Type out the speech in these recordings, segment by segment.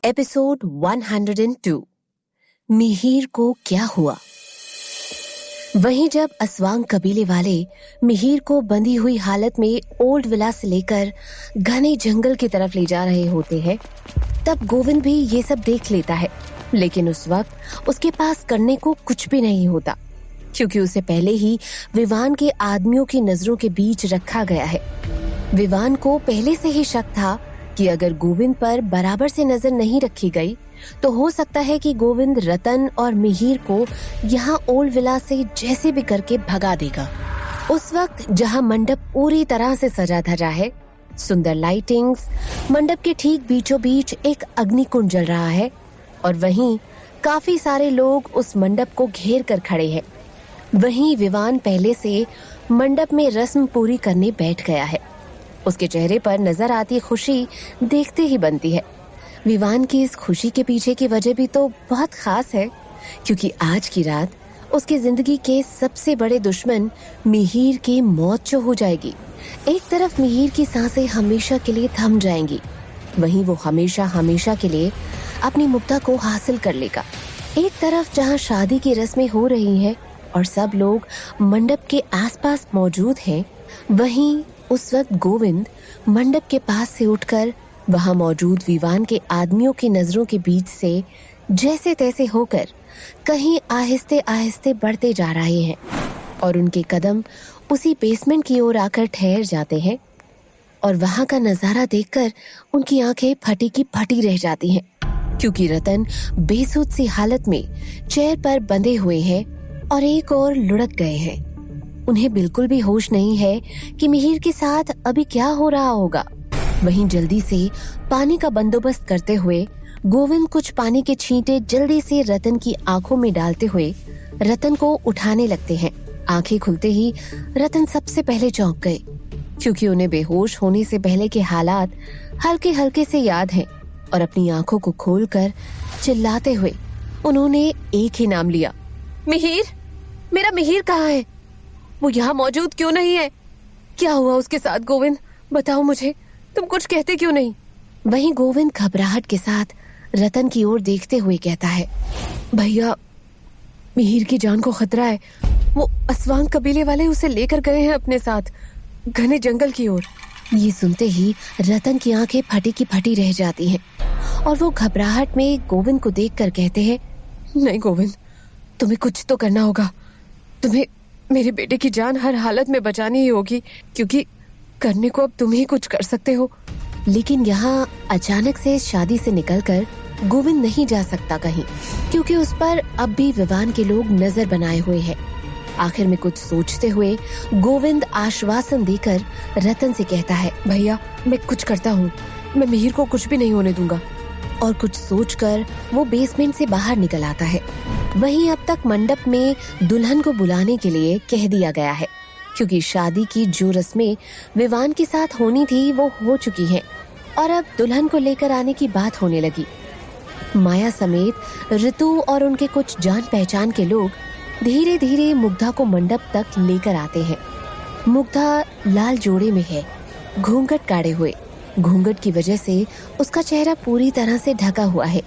Episode 102 Mihir को क्या हुआ। वहीं जब असवांग कबीले वाले मिहिर को बंधी हुई हालत में ओल्ड विला से लेकर घने जंगल की तरफ ले जा रहे होते हैं, तब गोविंद भी ये सब देख लेता है। लेकिन उस वक्त उसके पास करने को कुछ भी नहीं होता, क्योंकि उसे पहले ही विवान के आदमियों की नजरों के बीच रखा गया है। विवान को पहले से ही शक था कि अगर गोविंद पर बराबर से नजर नहीं रखी गई तो हो सकता है कि गोविंद रतन और मिहिर को यहाँ ओल्ड विला से जैसे भी करके भगा देगा। उस वक्त जहाँ मंडप पूरी तरह से सजा धजा है, सुंदर लाइटिंग्स, मंडप के ठीक बीचों बीच एक अग्निकुंड जल रहा है और वहीं काफी सारे लोग उस मंडप को घेर कर खड़े हैं। वहीं विवान पहले से मंडप में रस्म पूरी करने बैठ गया है। उसके चेहरे पर नजर आती खुशी देखते ही बनती है। विवान की इस खुशी के पीछे की वजह भी तो बहुत खास है, क्योंकि आज की रात उसकी जिंदगी के सबसे बड़े दुश्मन मिहिर की मौत जो हो जाएगी। एक तरफ मिहिर की सांसें हमेशा के लिए थम जाएंगी, वहीं वो हमेशा हमेशा के लिए अपनी मुक्ता को हासिल कर लेगा। एक तरफ जहाँ शादी की रस्में हो रही हैं और सब लोग मंडप के आसपास मौजूद हैं, वहीं उस वक्त गोविंद मंडप के पास से उठकर वहां मौजूद विवान के आदमियों की नजरों के बीच से जैसे तैसे होकर कहीं आहिस्ते आहिस्ते बढ़ते जा रहे हैं और उनके कदम उसी बेसमेंट की ओर आकर ठहर जाते हैं। और वहां का नजारा देखकर उनकी आंखें फटी की फटी रह जाती हैं, क्योंकि रतन बेसुध सी हालत में चेयर पर बंधे हुए हैं और एक और लुढ़क गए हैं। उन्हें बिल्कुल भी होश नहीं है कि मिहिर के साथ अभी क्या हो रहा होगा। वहीं जल्दी से पानी का बंदोबस्त करते हुए गोविंद कुछ पानी के छींटे जल्दी से रतन की आंखों में डालते हुए रतन को उठाने लगते हैं। आंखें खुलते ही रतन सबसे पहले चौंक गए, क्योंकि उन्हें बेहोश होने से पहले के हालात हल्के हल्के से याद हैं और अपनी आंखों को खोलकर चिल्लाते हुए उन्होंने एक ही नाम लिया, मिहिर। मेरा मिहिर कहाँ है? वो यहाँ मौजूद क्यों नहीं है? क्या हुआ उसके साथ? गोविंद, बताओ मुझे, तुम कुछ कहते क्यों नहीं? वहीं गोविंद घबराहट के साथ रतन की ओर देखते हुए कहता है, भैया, मिहिर की जान को खतरा है। वो असवांग कबीले वाले उसे लेकर गए हैं अपने साथ घने जंगल की ओर। ये सुनते ही रतन की आंखें फटी की फटी रह जाती हैं और वो घबराहट में गोविंद को देखकर कहते हैं, नहीं गोविंद, तुम्हें कुछ तो करना होगा। तुम्हें मेरे बेटे की जान हर हालत में बचानी ही होगी, क्योंकि करने को अब तुम ही कुछ कर सकते हो। लेकिन यहाँ अचानक से शादी से निकलकर गोविंद नहीं जा सकता कहीं, क्योंकि उस पर अब भी विवान के लोग नजर बनाए हुए हैं। आखिर में कुछ सोचते हुए गोविंद आश्वासन देकर रतन से कहता है, भैया, मैं कुछ करता हूँ, मैं मिहिर को कुछ भी नहीं होने दूंगा। और कुछ सोचकर वो बेसमेंट से बाहर निकल आता है। वहीं अब तक मंडप में दुल्हन को बुलाने के लिए कह दिया गया है, क्योंकि शादी की जो रस्में विवान के साथ होनी थी वो हो चुकी हैं और अब दुल्हन को लेकर आने की बात होने लगी। माया समेत ऋतु और उनके कुछ जान पहचान के लोग धीरे धीरे मुग्धा को मंडप तक लेकर आते हैं। मुग्धा लाल जोड़े में है, घूंघट काढ़े हुए। घूंघट की वजह से उसका चेहरा पूरी तरह से ढका हुआ है,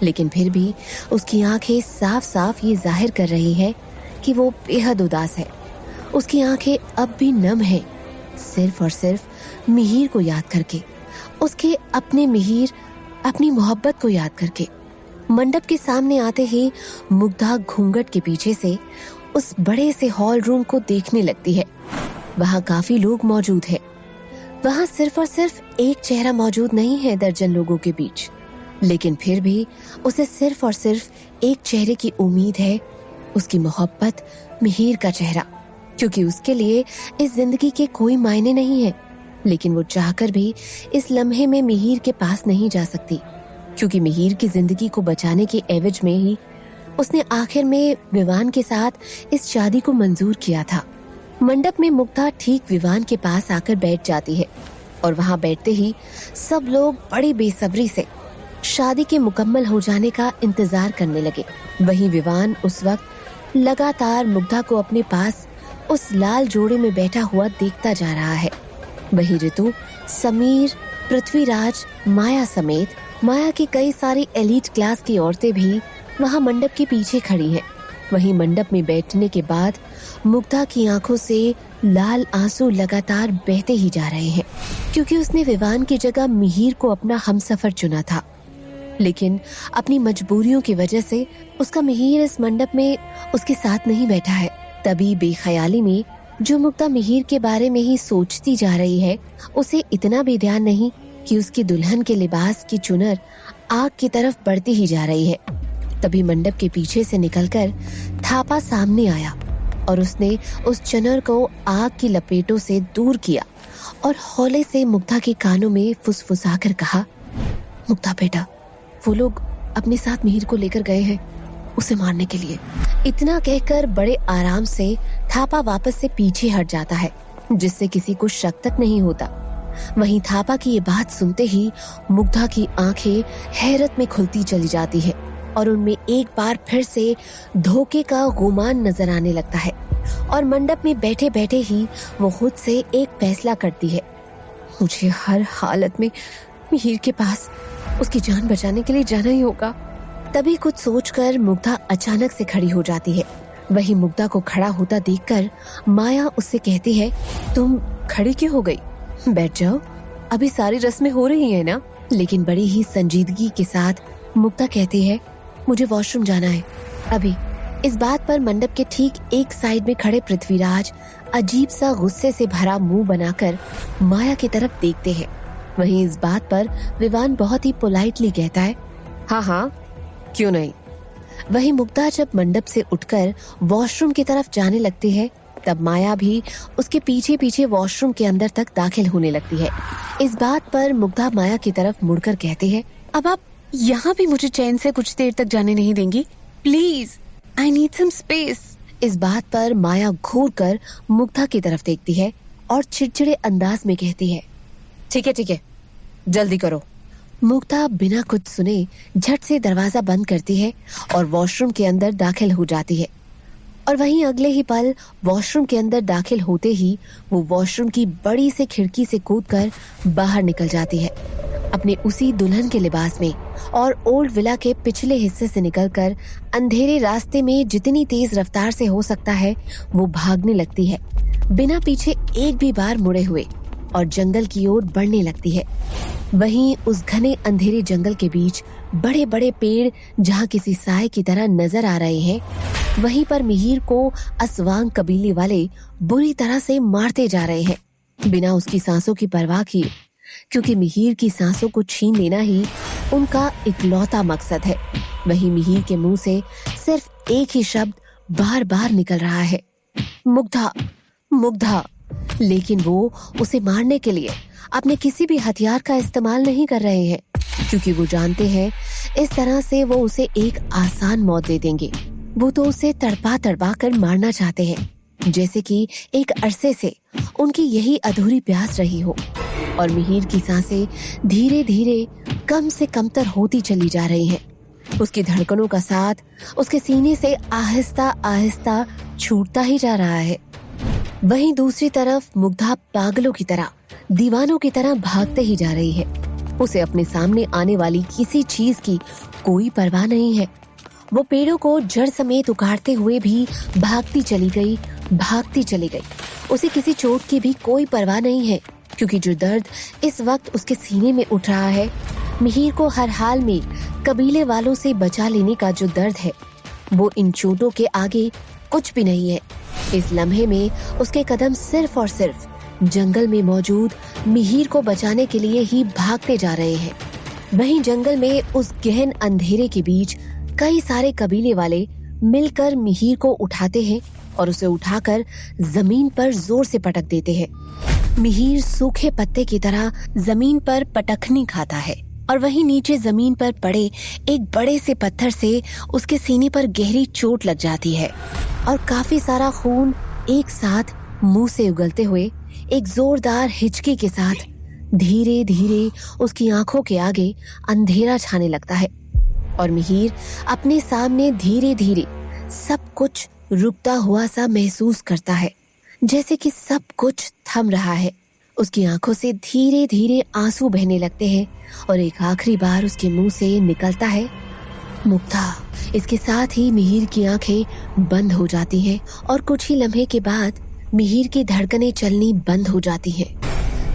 लेकिन फिर भी उसकी आंखें साफ साफ ये जाहिर कर रही है कि वो बेहद उदास है। उसकी आंखें अब भी नम हैं, सिर्फ और सिर्फ मिहिर को याद करके, उसके अपने मिहिर, अपनी मोहब्बत को याद करके। मंडप के सामने आते ही मुग्धा घूंघट के पीछे से उस बड़े से हॉल रूम को देखने लगती है। वहाँ काफी लोग मौजूद हैं। वहाँ सिर्फ और सिर्फ एक चेहरा मौजूद नहीं है दर्जन लोगों के बीच, लेकिन फिर भी उसे सिर्फ और सिर्फ एक चेहरे की उम्मीद है, उसकी मोहब्बत, मिहिर का चेहरा, क्योंकि उसके लिए इस जिंदगी के कोई मायने नहीं है। लेकिन वो चाहकर भी इस लम्हे में मिहिर के पास नहीं जा सकती, क्योंकि मिहिर की जिंदगी को बचाने के एवज में ही उसने आखिर में विवान के साथ इस शादी को मंजूर किया था। मंडप में मुग्धा ठीक विवान के पास आकर बैठ जाती है और वहां बैठते ही सब लोग बड़ी बेसब्री से शादी के मुकम्मल हो जाने का इंतजार करने लगे। वहीं विवान उस वक्त लगातार मुग्धा को अपने पास उस लाल जोड़े में बैठा हुआ देखता जा रहा है। वहीं ऋतु, समीर, पृथ्वीराज, माया समेत माया की कई सारी एलीट क्लास की औरतें भी वहां मंडप के पीछे खड़ी हैं। वहीं मंडप में बैठने के बाद मुग्धा की आंखों से लाल आंसू लगातार बहते ही जा रहे हैं, क्योंकि उसने विवान की जगह मिहिर को अपना हमसफर चुना था। लेकिन अपनी मजबूरियों की वजह से उसका मिहिर इस मंडप में उसके साथ नहीं बैठा है। तभी बेख्याली में जो मुग्धा मिहिर के बारे में ही सोचती जा रही है, उसे इतना भी ध्यान नहीं कि उसकी दुल्हन के लिबास की चुनर आग की तरफ बढ़ती ही जा रही है। तभी मंडप के पीछे से निकलकर थापा सामने आया और उसने उस चुनर को आग की लपेटों से दूर किया और हौले से मुग्धा के कानों में फुसफुसाकर कहा, मुग्धा बेटा, वो लोग अपने साथ मिहिर को लेकर गए हैं उसे मारने के लिए। इतना कहकर बड़े आराम से थापा वापस से पीछे हट जाता है, जिससे किसी को शक तक नहीं होता। वहीं थापा की ये बात सुनते ही मुग्धा की आंखें हैरत में खुलती चली जाती है और उनमें एक बार फिर से धोखे का गुमान नजर आने लगता है और मंडप में बैठे बैठे ही वो खुद से एक फैसला करती है, मुझे हर हालत में मिहिर के पास उसकी जान बचाने के लिए जाना ही होगा। तभी कुछ सोचकर मुग्धा अचानक से खड़ी हो जाती है। वही मुग्धा को खड़ा होता देखकर माया उससे कहती है, तुम खड़ी क्यों हो गई? बैठ जाओ, अभी सारी रस्में हो रही है ना। लेकिन बड़ी ही संजीदगी के साथ मुग्धा कहती है, मुझे वॉशरूम जाना है अभी। इस बात पर मंडप के ठीक एक साइड में खड़े पृथ्वीराज अजीब सा गुस्से से भरा मुंह बनाकर माया की तरफ देखते हैं। वहीं इस बात पर विवान बहुत ही पोलाइटली कहता है, हाँ हाँ क्यों नहीं। वहीं मुग्धा जब मंडप से उठकर वॉशरूम की तरफ जाने लगती है, तब माया भी उसके पीछे पीछे वॉशरूम के अंदर तक दाखिल होने लगती है। इस बात पर मुग्धा माया की तरफ मुड़कर कहती है, अब आप यहाँ भी मुझे चैन से कुछ देर तक जाने नहीं देंगी? Please, I need some space. इस बात पर माया घूर कर मुग्धा की तरफ देखती है और चिड़चिड़े अंदाज में कहती है, ठीक है जल्दी करो। मुग्धा बिना कुछ सुने झट से दरवाजा बंद करती है और वॉशरूम के अंदर दाखिल हो जाती है। और वहीं अगले ही पल वॉशरूम के अंदर दाखिल होते ही वो वॉशरूम की बड़ी से खिड़की से कूदकर बाहर निकल जाती है, अपने उसी दुल्हन के लिबास में, और ओल्ड विला के पिछले हिस्से से निकलकर अंधेरे रास्ते में जितनी तेज रफ्तार से हो सकता है वो भागने लगती है, बिना पीछे एक भी बार मुड़े हुए, और जंगल की ओर बढ़ने लगती है। वहीं उस घने अंधेरे जंगल के बीच बड़े बड़े पेड़ जहाँ किसी साए की तरह नजर आ रहे हैं, वहीं पर मिहिर को असवांग कबीले वाले बुरी तरह से मारते जा रहे हैं, बिना उसकी सांसों की परवाह किए, क्योंकि मिहिर की सांसों को छीन लेना ही उनका इकलौता मकसद है। वहीं मिहिर के मुंह से सिर्फ एक ही शब्द बार बार निकल रहा है, मुग्धा मुग्धा। लेकिन वो उसे मारने के लिए अपने किसी भी हथियार का इस्तेमाल नहीं कर रहे हैं, क्योंकि वो जानते हैं इस तरह से वो उसे एक आसान मौत दे देंगे। वो तो उसे तड़पा तड़पा कर मारना चाहते हैं, जैसे कि एक अरसे से उनकी यही अधूरी प्यास रही हो। और मिहिर की सांसें धीरे धीरे कम से कमतर होती चली जा रही हैं। उसकी धड़कनों का साथ उसके सीने से आहिस्ता आहिस्ता छूटता ही जा रहा है। वहीं दूसरी तरफ मुग्धा पागलों की तरह, दीवानों की तरह भागते ही जा रही है। उसे अपने सामने आने वाली किसी चीज की कोई परवाह नहीं है। वो पेड़ों को जड़ समेत उखाड़ते हुए भी भागती चली गई। उसे किसी चोट की भी कोई परवाह नहीं है, क्योंकि जो दर्द इस वक्त उसके सीने में उठ रहा है, मिहिर को हर हाल में कबीले वालों से बचा लेने का जो दर्द है, वो इन चोटों के आगे कुछ भी नहीं है। इस लम्हे में उसके कदम सिर्फ और सिर्फ जंगल में मौजूद मिहिर को बचाने के लिए ही भागते जा रहे हैं। वहीं जंगल में उस गहन अंधेरे के बीच कई सारे कबीले वाले मिलकर मिहिर को उठाते हैं और उसे उठाकर जमीन पर जोर से पटक देते हैं। मिहिर सूखे पत्ते की तरह जमीन पर पटखनी खाता है और वहीं नीचे जमीन पर पड़े एक बड़े से पत्थर से उसके सीने पर गहरी चोट लग जाती है और काफी सारा खून एक साथ मुंह से उगलते हुए एक जोरदार हिचकी के साथ धीरे धीरे उसकी आंखों के आगे अंधेरा छाने लगता है और मिहिर अपने सामने धीरे धीरे सब कुछ रुकता हुआ सा महसूस करता है, जैसे कि सब कुछ थम रहा है। उसकी आंखों से धीरे धीरे आंसू बहने लगते हैं और एक आखिरी बार उसके मुंह से निकलता है, मुग्धा। इसके साथ ही मिहिर की आंखें बंद हो जाती हैं और कुछ ही लम्हे के बाद मिहिर की धड़कनें चलनी बंद हो जाती हैं।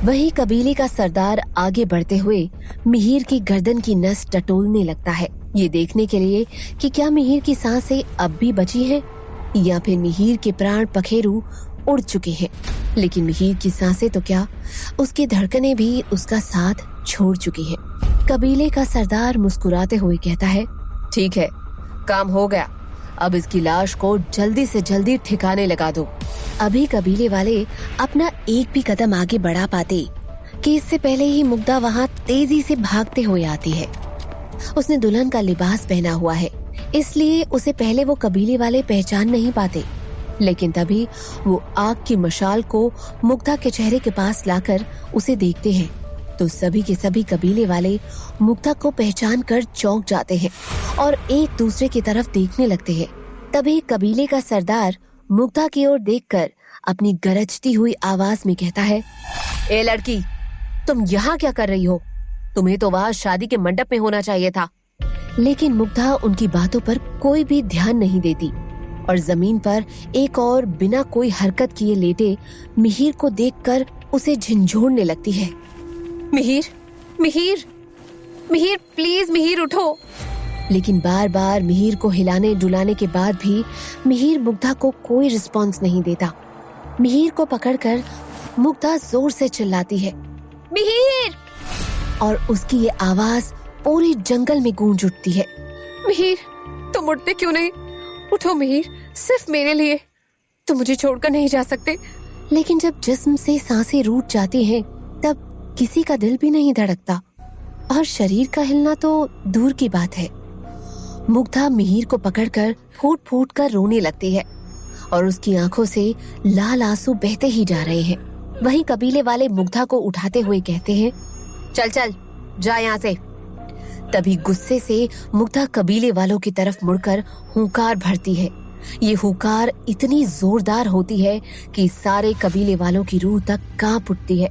वही कबीले का सरदार आगे बढ़ते हुए मिहिर की गर्दन की नस टटोलने लगता है, ये देखने के लिए कि क्या मिहिर की सांसें अब भी बची हैं या फिर मिहिर के प्राण पखेरु उड़ चुके हैं। लेकिन मिहिर की सांसें तो क्या, उसकी धड़कनें भी उसका साथ छोड़ चुकी हैं। कबीले का सरदार मुस्कुराते हुए कहता है, ठीक है, काम हो गया, अब इसकी लाश को जल्दी से जल्दी ठिकाने लगा दो। अभी कबीले वाले अपना एक भी कदम आगे बढ़ा पाते कि इससे पहले ही मुग्धा वहाँ तेजी से भागते हुए आती है। उसने दुल्हन का लिबास पहना हुआ है, इसलिए उसे पहले वो कबीले वाले पहचान नहीं पाते। लेकिन तभी वो आग की मशाल को मुग्धा के चेहरे के पास लाकर उसे देखते हैं तो सभी के सभी कबीले वाले मुग्धा को पहचान कर चौंक जाते हैं और एक दूसरे की तरफ देखने लगते हैं। तभी कबीले का सरदार मुग्धा की ओर देखकर अपनी गरजती हुई आवाज में कहता है, ए लड़की, तुम यहाँ क्या कर रही हो? तुम्हें तो वहाँ शादी के मंडप में होना चाहिए था। लेकिन मुग्धा उनकी बातों पर कोई भी ध्यान नहीं देती और जमीन पर एक और बिना कोई हरकत किए लेटे मिहिर को देखकर उसे झंझोड़ने लगती है। मिहिर, मिहिर, मिहिर, प्लीज मिहिर उठो। लेकिन बार बार मिहिर को हिलाने डुलाने के बाद भी मिहिर मुग्धा को कोई रिस्पॉन्स नहीं देता। मिहिर को पकड़कर मुग्धा जोर से चिल्लाती है, मिहिर! और उसकी ये आवाज पूरे जंगल में गूंज उठती है। मिहिर, तुम उठते क्यों नहीं? उठो मिहिर, सिर्फ मेरे लिए। तुम मुझे छोड़कर नहीं जा सकते। लेकिन जब जिस्म से सांसें रूठ जाती हैं, तब किसी का दिल भी नहीं धड़कता और शरीर का हिलना तो दूर की बात है। मुग्धा मिहिर को पकड़कर फूट फूट कर रोने लगती है और उसकी आंखों से लाल आंसू बहते ही जा रहे हैं। वहीं कबीले वाले मुग्धा को उठाते हुए कहते हैं, चल चल, जा यहाँ से। तभी गुस्से से मुग्धा कबीले वालों की तरफ मुड़कर हुंकार भरती है। ये हुंकार इतनी जोरदार होती है कि सारे कबीले वालों की रूह तक कांप उठती है,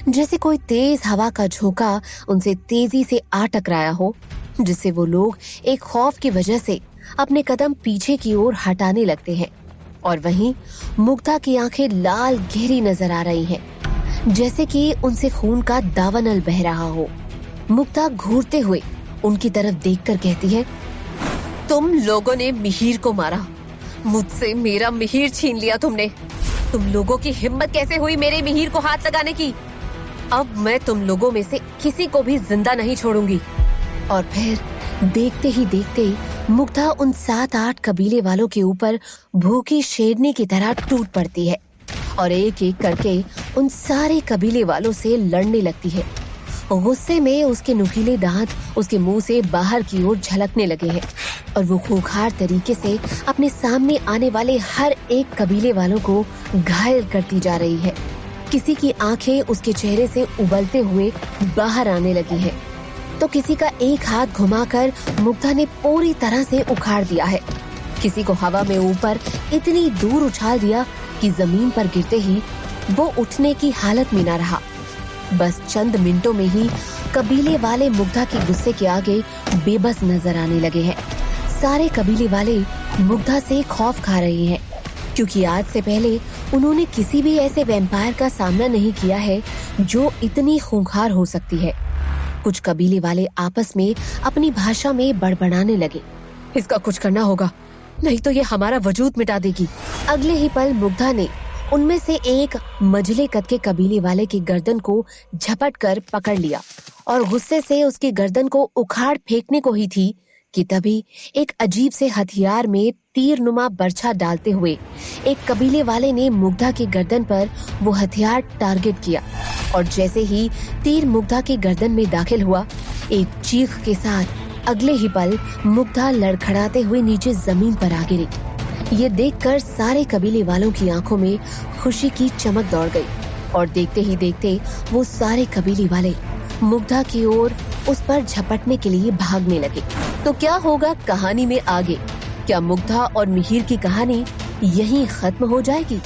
जैसे कोई तेज हवा का झोंका उनसे तेजी से आ टकराया हो, जिससे वो लोग एक खौफ की वजह से अपने कदम पीछे की ओर हटाने लगते हैं। और वहीं मुग्धा की आंखें लाल गहरी नजर आ रही हैं, जैसे कि उनसे खून का दावानल बह रहा हो। मुग्धा घूरते हुए उनकी तरफ देखकर कहती है, तुम लोगों ने मिहिर को मारा, मुझसे मेरा मिहिर छीन लिया तुमने। तुम लोगों की हिम्मत कैसे हुई मेरे मिहिर को हाथ लगाने की? अब मैं तुम लोगों में से किसी को भी जिंदा नहीं छोड़ूंगी। और फिर देखते ही देखते मुग्धा उन 7-8 कबीले वालों के ऊपर भूखी शेरनी की तरह टूट पड़ती है और एक एक करके उन सारे कबीले वालों से लड़ने लगती है। गुस्से में उसके नुकीले दांत उसके मुंह से बाहर की ओर झलकने लगे हैं और वो खूंखार तरीके से अपने सामने आने वाले हर एक कबीले वालों को घायल करती जा रही है। किसी की आंखें उसके चेहरे से उबलते हुए बाहर आने लगी है तो किसी का एक हाथ घुमाकर मुग्धा ने पूरी तरह से उखाड़ दिया है। किसी को हवा में ऊपर इतनी दूर उछाल दिया कि जमीन पर गिरते ही वो उठने की हालत में न रहा। बस चंद मिनटों में ही कबीले वाले मुग्धा के गुस्से के आगे बेबस नजर आने लगे हैं। सारे कबीले वाले मुग्धा से खौफ खा रहे हैं, क्योंकि आज से पहले उन्होंने किसी भी ऐसे वैम्पायर का सामना नहीं किया है जो इतनी खूंखार हो सकती है। कुछ कबीले वाले आपस में अपनी भाषा में बड़बड़ाने लगे, इसका कुछ करना होगा, नहीं तो ये हमारा वजूद मिटा देगी। अगले ही पल मुग्धा ने उनमें से एक मझले कद के कबीले वाले की गर्दन को झपट कर पकड़ लिया और गुस्से से उसकी गर्दन को उखाड़ फेंकने को ही थी कि तभी एक अजीब से हथियार में तीरनुमा बर्छा डालते हुए एक कबीले वाले ने मुग्धा की गर्दन पर वो हथियार टारगेट किया और जैसे ही तीर मुग्धा की गर्दन में दाखिल हुआ, एक चीख के साथ अगले ही पल मुग्धा लड़खड़ाते हुए नीचे जमीन पर आ गिरी। ये देखकर सारे कबीले वालों की आंखों में खुशी की चमक दौड़ गई और देखते ही देखते वो सारे कबीले वाले मुग्धा की ओर उस पर झपटने के लिए भागने लगे। तो क्या होगा कहानी में आगे? क्या मुग्धा और मिहिर की कहानी यहीं खत्म हो जाएगी?